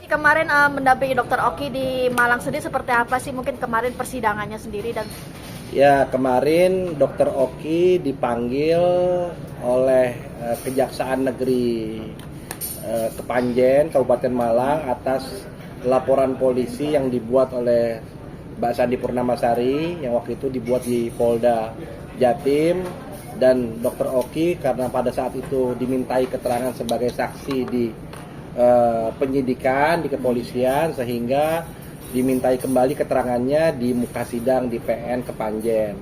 Kemarin mendampingi Dokter Oki di Malang sendiri seperti apa sih mungkin kemarin persidangannya sendiri dan Ya, kemarin Dokter Oki dipanggil oleh Kejaksaan Negeri Kepanjen, Kabupaten Malang atas laporan polisi yang dibuat oleh Mbak Sandi Purnamasari yang waktu itu dibuat di Polda Jatim. Dan Dokter Oki karena pada saat itu dimintai keterangan sebagai saksi di penyidikan di kepolisian, sehingga dimintai kembali keterangannya di muka sidang di PN Kepanjen.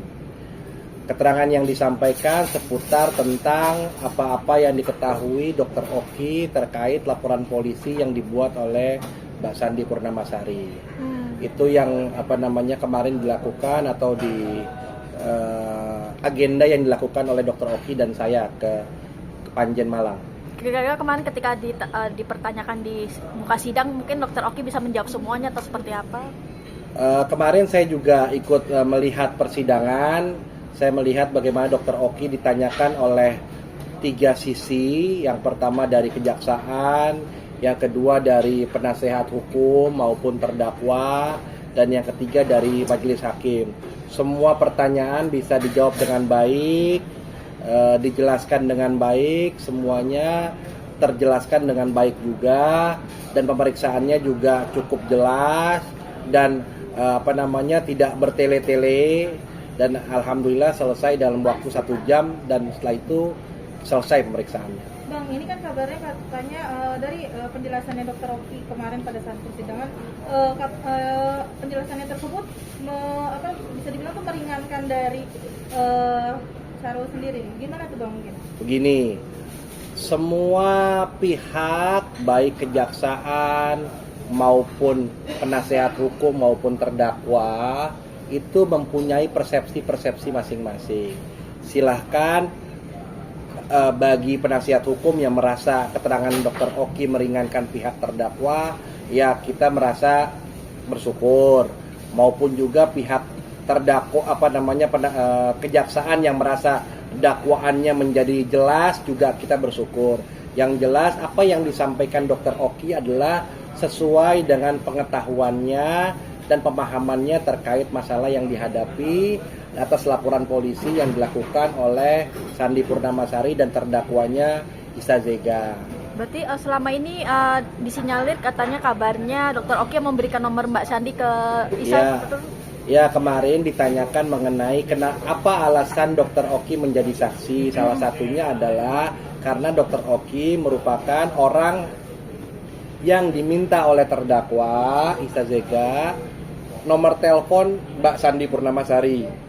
Keterangan yang disampaikan seputar tentang apa-apa yang diketahui Dokter Oki terkait laporan polisi yang dibuat oleh Mbak Sandi Purnamasari. Itu yang kemarin dilakukan atau di agenda yang dilakukan oleh Dokter Oki dan saya ke Kepanjen Malang. kira-kira kemarin ketika dipertanyakan di muka sidang mungkin Dokter Oki bisa menjawab semuanya atau seperti apa? Kemarin saya juga ikut melihat persidangan. Saya melihat bagaimana Dokter Oki ditanyakan oleh 3 sisi. Yang pertama dari kejaksaan, yang kedua dari penasehat hukum maupun terdakwa, dan yang ketiga dari majelis hakim. Semua pertanyaan bisa dijawab dengan baik, dijelaskan dengan baik, semuanya terjelaskan dengan baik juga, dan pemeriksaannya juga cukup jelas dan tidak bertele-tele, dan alhamdulillah selesai dalam waktu 1 jam dan setelah itu selesai pemeriksaannya. Bang, ini kan kabarnya katanya dari penjelasannya Dokter Oki kemarin pada saat persidangan, penjelasannya tersebut bisa dibilang tuh meringankan dari Sarul sendiri. Gimana tuh Bang mungkin? Begini, semua pihak baik kejaksaan maupun penasehat hukum maupun terdakwa itu mempunyai persepsi-persepsi masing-masing. Silahkan bagi penasihat hukum yang merasa keterangan Dokter Oki meringankan pihak terdakwa, ya kita merasa bersyukur, maupun juga pihak terdakwa kejaksaan yang merasa dakwaannya menjadi jelas juga kita bersyukur. Yang jelas apa yang disampaikan Dokter Oki adalah sesuai dengan pengetahuannya dan pemahamannya terkait masalah yang dihadapi atas laporan polisi yang dilakukan oleh Sandi Purnamasari dan terdakwanya Isa Zega. Berarti selama ini disinyalir katanya kabarnya Dokter Oki memberikan nomor Mbak Sandi ke Isa, Ya. betul? Ya, kemarin ditanyakan mengenai apa alasan Dokter Oki menjadi saksi. Salah satunya adalah karena Dokter Oki merupakan orang yang diminta oleh terdakwa Isa Zega nomor telepon Mbak Sandi Purnamasari.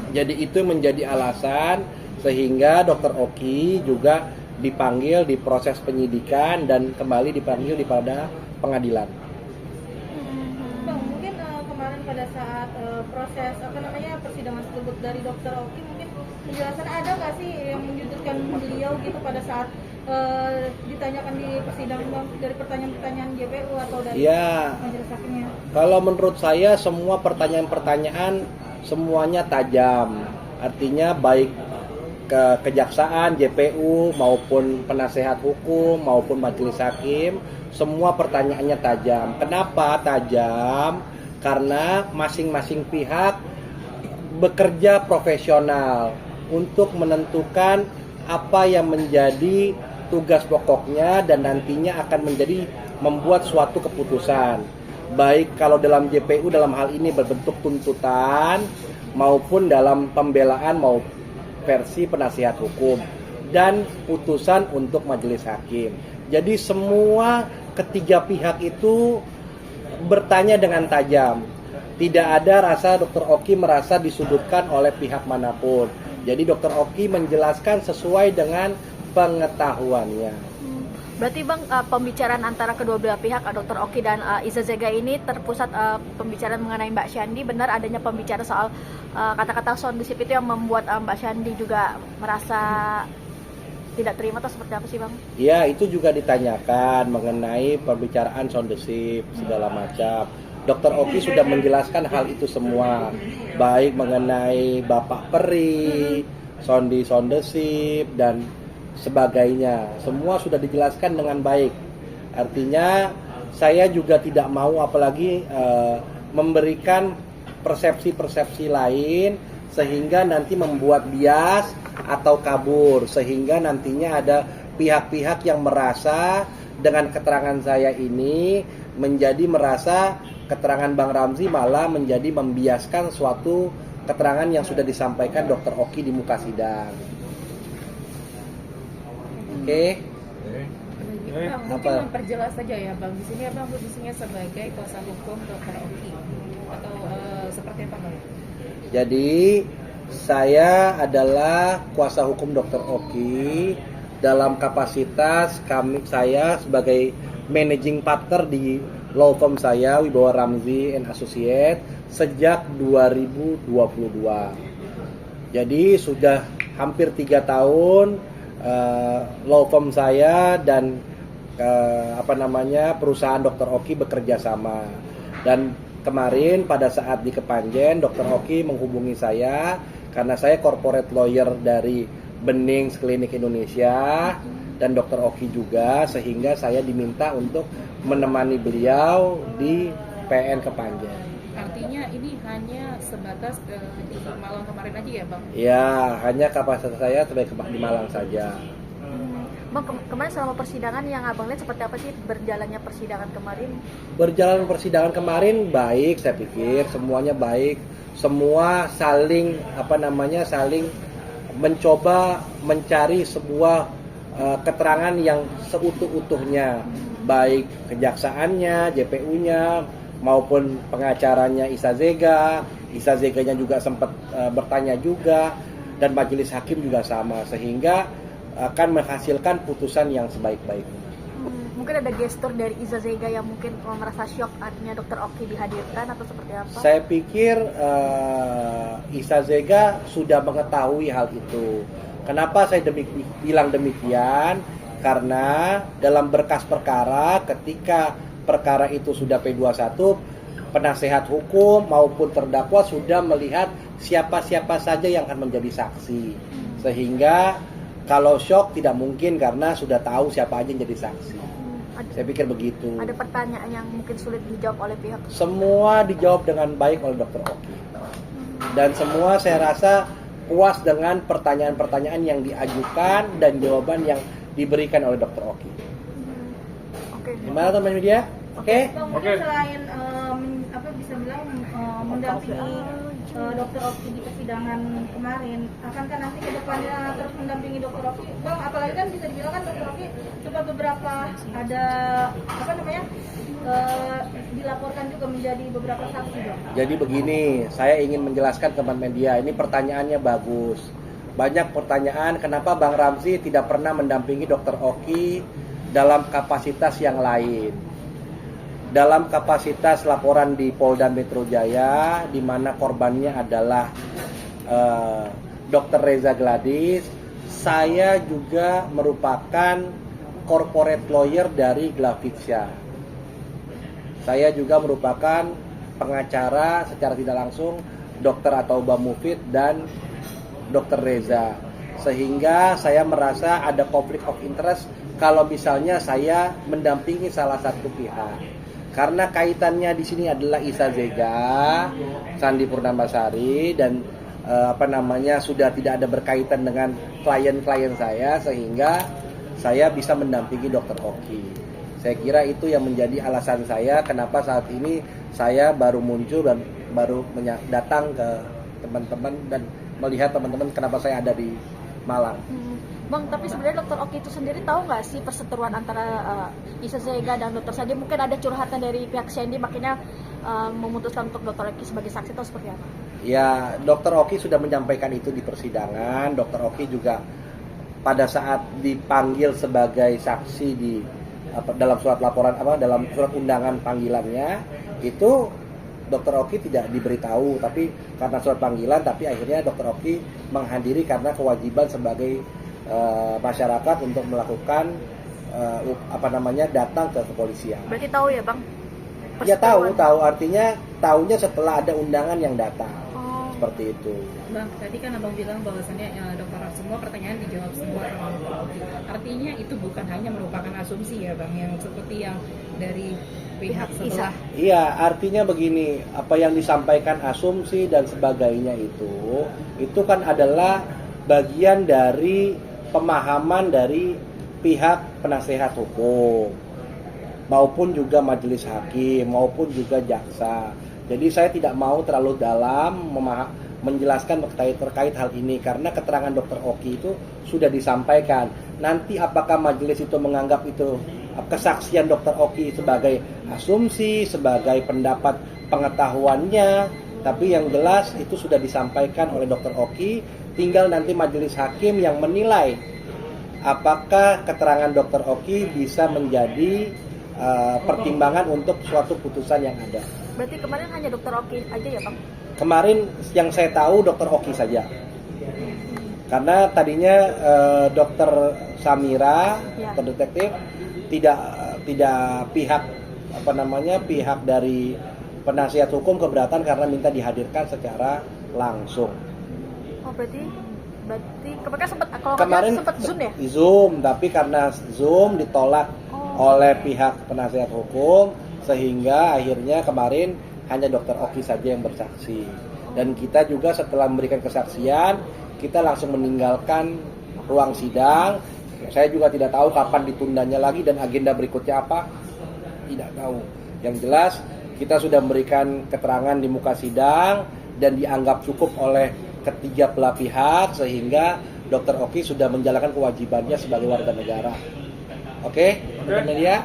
Jadi itu menjadi alasan sehingga Dokter Oki juga dipanggil di proses penyidikan dan kembali dipanggil pada pengadilan. Bang, mungkin kemarin pada saat proses persidangan tersebut dari Dokter Oki, mungkin penjelasan ada nggak sih yang menyudutkan beliau gitu pada saat ditanyakan di persidangan, Bang, dari pertanyaan-pertanyaan JPU atau dari majelis hakimnya? Kalau menurut saya semua pertanyaan-pertanyaan semuanya tajam. Artinya baik ke kejaksaan, JPU maupun penasehat hukum maupun majelis hakim, semua pertanyaannya tajam. Kenapa tajam? Karena masing-masing pihak bekerja profesional untuk menentukan apa yang menjadi tugas pokoknya dan nantinya akan membuat suatu keputusan. Baik kalau dalam JPU dalam hal ini berbentuk tuntutan maupun dalam pembelaan mau versi penasihat hukum dan putusan untuk majelis hakim. Jadi semua ketiga pihak itu bertanya dengan tajam. Tidak ada rasa Dokter Oki merasa disudutkan oleh pihak manapun. Jadi Dokter Oki menjelaskan sesuai dengan pengetahuannya. Berarti Bang, pembicaraan antara kedua belah pihak, Dokter Oki dan Isa Zega ini terpusat pembicaraan mengenai Mbak Sandi. Benar adanya pembicaraan soal kata-kata soundship itu yang membuat Mbak Sandi juga merasa tidak terima atau seperti apa sih Bang? Ya, itu juga ditanyakan mengenai pembicaraan soundship segala macam. Dokter Oki sudah menjelaskan hal itu semua, baik mengenai Bapak Peri, soundship dan sebagainya. Semua sudah dijelaskan dengan baik. Artinya saya juga tidak mau apalagi memberikan persepsi-persepsi lain sehingga nanti membuat bias atau kabur, sehingga nantinya ada pihak-pihak yang merasa dengan keterangan saya ini menjadi merasa keterangan Bang Ramzi malah menjadi membiaskan suatu keterangan yang sudah disampaikan Dr. Oki di muka sidang. Oke. Bang, mungkin Apa? memperjelas saja ya Bang, di sini Abang posisinya sebagai kuasa hukum Dr. Oki atau seperti apa Bang? Jadi saya adalah kuasa hukum Dr. Oki dalam kapasitas saya sebagai managing partner di law firm saya Wibawa Ramzi and Associate sejak 2022. Jadi sudah hampir 3 tahun law firm saya dan perusahaan Dr. Oki bekerja sama. Dan kemarin pada saat di Kepanjen Dr. Oki menghubungi saya karena saya corporate lawyer dari Bening Klinik Indonesia dan Dr. Oki juga, sehingga saya diminta untuk menemani beliau di PN Kepanjen. Artinya ini hanya sebatas di Malang kemarin aja ya Bang? Ya, hanya kapasitas saya sebagai di Malang saja. Bang, kemarin selama persidangan yang abang lihat seperti apa sih berjalannya persidangan kemarin? Berjalan persidangan kemarin baik, saya pikir semuanya baik. Semua saling saling mencoba mencari sebuah keterangan yang seutuh-utuhnya, baik kejaksaannya, JPU-nya maupun pengacaranya Isa Zega. Isa Zeganya juga sempat bertanya juga, dan majelis hakim juga sama, sehingga akan menghasilkan putusan yang sebaik-baiknya. Mungkin ada gestur dari Iza Zega yang mungkin merasa shock artinya Dr. Oki dihadirkan atau seperti apa? Saya pikir Isa Zega sudah mengetahui hal itu. Kenapa saya bilang demikian? Karena dalam berkas perkara, ketika perkara itu sudah P21, penasehat hukum maupun terdakwa sudah melihat siapa-siapa saja yang akan menjadi saksi. Sehingga kalau shock tidak mungkin karena sudah tahu siapa aja yang jadi saksi. Saya pikir begitu. Ada pertanyaan yang mungkin sulit dijawab oleh pihak. Semua dijawab dengan baik oleh Dr. Oki. Dan semua saya rasa puas dengan pertanyaan-pertanyaan yang diajukan dan jawaban yang diberikan oleh Dr. Oki. Oke. Gimana teman media? Oke? Bang, mungkin selain bisa bilang mendampingi Dr. Oki di persidangan kemarin, akankah nanti ke depannya terus mendampingi Dr. Oki? Bang, apalagi kan bisa dibilang kan Dr. Oki sempat beberapa ada dilaporkan juga menjadi beberapa saksi, Bang. Jadi begini, saya ingin menjelaskan ke teman media, ini pertanyaannya bagus. Banyak pertanyaan, kenapa Bang Ramzi tidak pernah mendampingi Dr. Oki dalam kapasitas yang lain. Dalam kapasitas laporan di Polda Metro Jaya, di mana korbannya adalah Dr. Reza Gladys, saya juga merupakan corporate lawyer dari Glavixia. Saya juga merupakan pengacara secara tidak langsung Dr. Atauba Mufid dan Dr. Reza. Sehingga saya merasa ada konflik of interest kalau misalnya saya mendampingi salah satu pihak. Karena kaitannya di sini adalah Isa Zega, Sandi Purnamasari, dan sudah tidak ada berkaitan dengan klien-klien saya, sehingga saya bisa mendampingi Dr. Oki. Saya kira itu yang menjadi alasan saya kenapa saat ini saya baru muncul dan baru datang ke teman-teman dan melihat teman-teman kenapa saya ada di Malang. Bang, tapi sebenarnya Dr. Oki itu sendiri tahu nggak sih perseteruan antara Isa Zega dan Dr. Sandi? Mungkin ada curhatan dari pihak Sandi makanya memutuskan untuk Dr. Oki sebagai saksi atau seperti apa? Ya, Dr. Oki sudah menyampaikan itu di persidangan. Dr. Oki juga pada saat dipanggil sebagai saksi di dalam surat laporan dalam surat undangan panggilannya itu Dr. Oki tidak diberitahu, tapi karena surat panggilan, tapi akhirnya Dr. Oki menghadiri karena kewajiban sebagai masyarakat untuk melakukan datang ke kepolisian. Berarti tahu ya, Bang? Ya tahu artinya tahunya setelah ada undangan yang datang. Oh. Seperti itu. Bang, tadi kan Abang bilang bahwasannya Dr. semua pertanyaan dijawab semua sama Dr. Oki. Artinya itu bukan hanya merupakan asumsi ya Bang, yang seperti yang dari pihak sebelah. Iya, artinya begini, apa yang disampaikan asumsi dan sebagainya itu kan adalah bagian dari pemahaman dari pihak penasehat hukum maupun juga majelis hakim maupun juga jaksa. Jadi saya tidak mau terlalu dalam menjelaskan terkait hal ini karena keterangan Dr. Oki itu sudah disampaikan. Nanti apakah majelis itu menganggap itu kesaksian Dr. Oki sebagai asumsi, sebagai pendapat pengetahuannya, tapi yang jelas itu sudah disampaikan oleh Dr. Oki, tinggal nanti majelis hakim yang menilai apakah keterangan Dr. Oki bisa menjadi pertimbangan untuk suatu putusan yang ada. Berarti kemarin hanya Dr. Oki aja ya Bang? Kemarin yang saya tahu Dr. Oki saja. Karena tadinya Dr. Samira, Ya. Dr. Detektif tidak pihak dari penasihat hukum keberatan karena minta dihadirkan secara langsung. Oh berarti kemarin sempat kalau nggak Kemarin salah sempat Zoom ya? Zoom, tapi karena Zoom ditolak oleh pihak penasihat hukum sehingga akhirnya kemarin hanya Dr. Oki saja yang bersaksi. Dan kita juga setelah memberikan kesaksian, kita langsung meninggalkan ruang sidang. Saya juga tidak tahu kapan ditundanya lagi dan agenda berikutnya apa. Tidak tahu. Yang jelas kita sudah memberikan keterangan di muka sidang dan dianggap cukup oleh ketiga belah pihak sehingga Dr. Oki sudah menjalankan kewajibannya sebagai warga negara. Oke, teman-teman media.